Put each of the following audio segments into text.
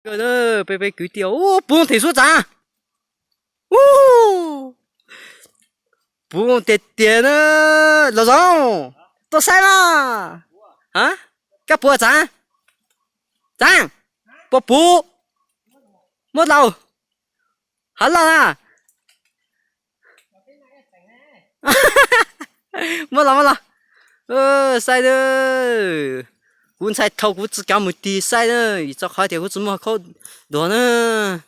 个呢，被举掉哦，不用提出长，哦，不用点点呢，老总，多晒嘛，啊，干不长，长，不，没老，还老啊，没老，晒的。我才头我只干么地晒呢，一早开点我怎么靠多呢？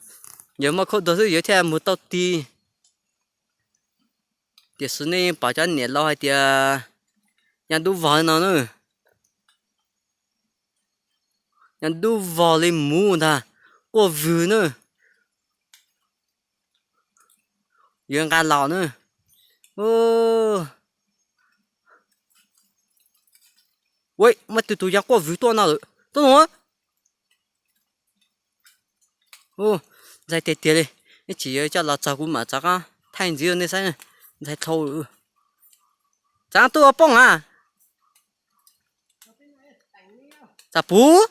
有么靠多是有天没到地，这是呢把家年老还点，人都玩了呢，人都玩了木的，我vu呢，人家老呢，哦，喂，我嘟嘟人我vu多哪了？等我，哦，在点点嘞，你只要叫老照顾嘛，咋个？太热那啥，你才偷了，咋多蹦啊？咋不？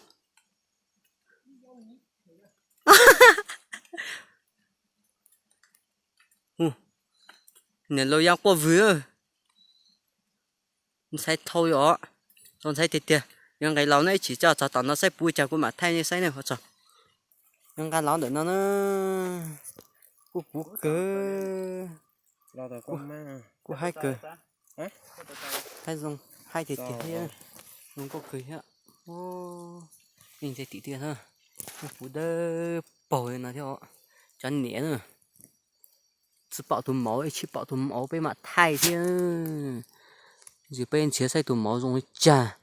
你老样过vừa sai thôi rồi còn sai thiệt thiệt nhưng cái lão này chỉ cho tao nó sai bùi chả của mà thay như sai này hả sao nhưng cái lão được nó cú cơ cú hai cơ hai dùng hai thiệt thiệt nhá dùng có cười nhá ô mình sẽ tỉ tiền ha cú đơ bồi nó theo chán nhẹ nữa只保存毛，一起保存毛被嘛太天，就被人切晒头毛容易粘。